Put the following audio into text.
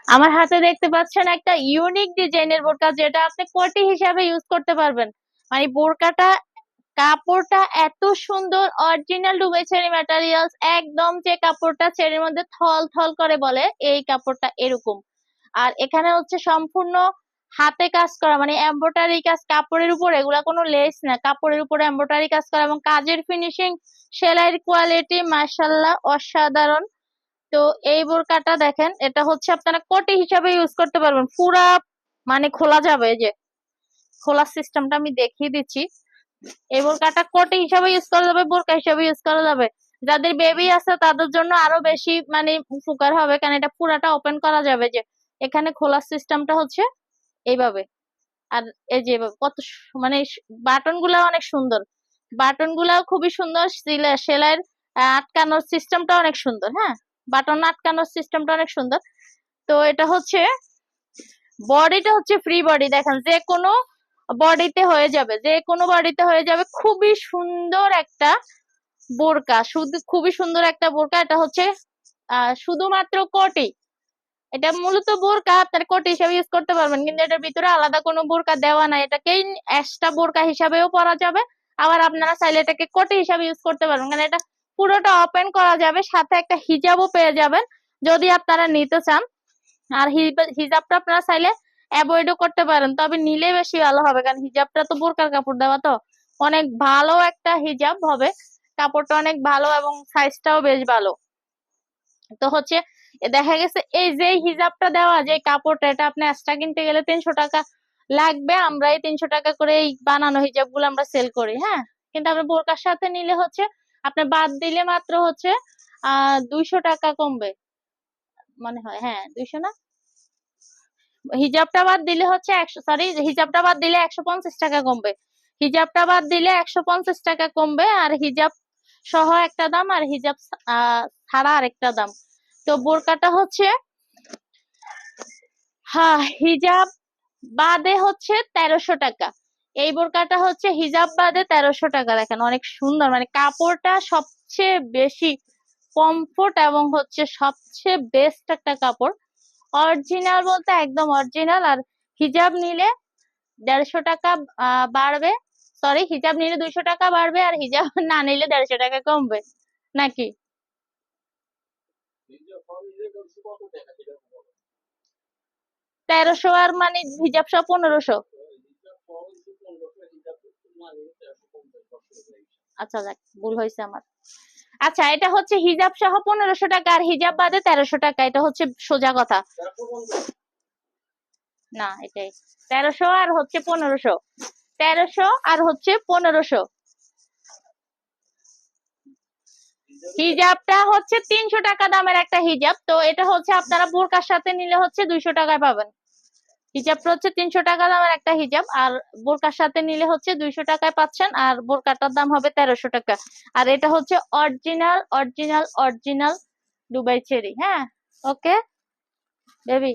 আমার হাতে দেখতে পাচ্ছেন একটা ইউনিক ডিজাইনের বোরকা, যেটা আপনি কোটি হিসাবে ইউজ করতে পারবেন। মানে বোরকাটা কাপড়টা এত সুন্দর, অরিজিনাল দুবাই চেরি ম্যাটেরিয়ালস, একদম যে কাপড়টা চেরির মধ্যে থল থল করে বলে, এই কাপড়টা এরকম। আর এখানে হচ্ছে সম্পূর্ণ হাতে কাজ করা, মানে এমব্রয়ডারি কাজ কাপড়ের উপর, এগুলা কোনো লেস না, কাপড়ের উপরে এমব্রয়ডারি কাজ করা, এবং কাজের ফিনিশিং, সেলাইয়ের কোয়ালিটি মাশাআল্লাহ অসাধারণ। তো এই বোরকাটা দেখেন, এটা হচ্ছে আপনারা কোটি হিসাবে ইউজ করতে পারবেন, পুরা মানে খোলা যাবে। এই যে খোলার সিস্টেমটা আমি দেখিয়ে দিচ্ছি। এই বোরকাটা কোটি হিসাবে ইউজ করা যাবে, বোরকা হিসাবে ইউজ করা যাবে। যাদের বেবি আছে তাদের জন্য আরো বেশি মানে উপকার হবে, কারণ এটা পুরাটা ওপেন করা যাবে। যে এখানে খোলার সিস্টেমটা হচ্ছে এইভাবে। আর এই যে এভাবে কত মানে বাটন গুলা অনেক সুন্দর, বাটন গুলাও খুবই সুন্দর, সেলাইয়ের আটকানোর সিস্টেমটা অনেক সুন্দর। হ্যাঁ, বাটন আটকানোর সিস্টেমটা অনেক সুন্দর। তো এটা হচ্ছে বডিটা হচ্ছে ফ্রি বডি, দেখেন যে কোনো বডিতে হয়ে যাবে, যে কোনো বডিতে হয়ে যাবে। খুবই সুন্দর একটা বোরকা, শুধু খুবই সুন্দর একটা বোরকা। এটা হচ্ছে শুধুমাত্র কোটি, এটা মূলত বোরকা, আপনার কোটি হিসাবে ইউজ করতে পারবেন, কিন্তু এটার ভিতরে আলাদা কোনো বোরকা দেওয়া নাই। এটাকেই এক্সট্রা বোরকা হিসাবেও পরা যাবে, আবার আপনারা চাইলে এটাকে কোটি হিসাবে ইউজ করতে পারবেন, কারণ এটা পুরোটা ওপেন করা যাবে, সাথে একটা হিজাবও পেয়ে যাবেন যদি আপনারা নিতে চান। আর হিজাবটা আপনারা চাইলে অ্যাভয়েডও করতে পারেন, তবে নিলে বেশি ভালো হবে, কারণ হিজাবটা তো বোরকার কাপড় দেওয়া, তো অনেক ভালো একটা হিজাব হবে, কাপড়টা অনেক ভালো এবং সাইজটাও বেশ ভালো। তো হচ্ছে দেখা গেছে এই যে হিজাবটা দেওয়া যে কাপড়টা, এটা আপনি এক্সট্রা কিনতে গেলে 300 টাকা লাগবে। আমরা এই 300 টাকা করে এই বানানো হিজাব গুলো আমরা সেল করি। হ্যাঁ, কিন্তু আপনি বোরকার সাথে নিলে হচ্ছে আপনি বাদ দিলে মাত্র হচ্ছে 200 টাকা কমবে মনে হয়। হ্যাঁ, 200 না, হিজাবটা বাদ দিলে হচ্ছে 100, সরি, হিজাবটা বাদ দিলে 150 টাকা কমবে। হিজাবটা বাদ দিলে 150 টাকা কমবে, আর হিজাব সহ একটা দাম, আর হিজাব ছাড়া আরেকটা দাম। তো বোরকাটা হচ্ছে, হ্যাঁ, হিজাব বাদে হচ্ছে 1300 টাকা। এই বোরকাটা হচ্ছে হিজাব বাদে 1300 টাকা। দেখেন অনেক সুন্দর, মানে কাপড়টা সবচেয়ে বেশি কমফোর্ট এবং হচ্ছে সবচেয়ে বেস্ট একটা কাপড়, অরিজিনাল বলতে একদম অরিজিনাল। আর হিজাব নিলে 150 টাকা বাড়বে, সরি, হিজাব নিলে 200 টাকা বাড়বে, আর হিজাব না নিলে 150 টাকা কমবে নাকি। 1300 আর মানে হিজাব সহ 1500। আচ্ছা যাক, ভুল হয়েছে আমার। আচ্ছা, এটা হচ্ছে হিজাব সহ 1500 টাকা, আর হিজাব বাদে 1300 টাকা, এটা হচ্ছে সোজা কথা। না, এটাই 1300 আর হচ্ছে 1500, 1300 আর হচ্ছে 1500। হিজাবটা হচ্ছে 300 টাকা দামের একটা হিজাব, তো এটা হচ্ছে আপনারা বোরকার সাথে নিলে হচ্ছে 200 টাকায় পাবেন। হিজাবটা হচ্ছে 300 টাকা দামের একটা হিজাব, আর বোরকার সাথে নিলে হচ্ছে 200 টাকায় পাচ্ছেন, আর বোরকাটার দাম হবে 1300 টাকা। আর এটা হচ্ছে original original original Dubai cherry. হ্যাঁ, ওকে বেবি।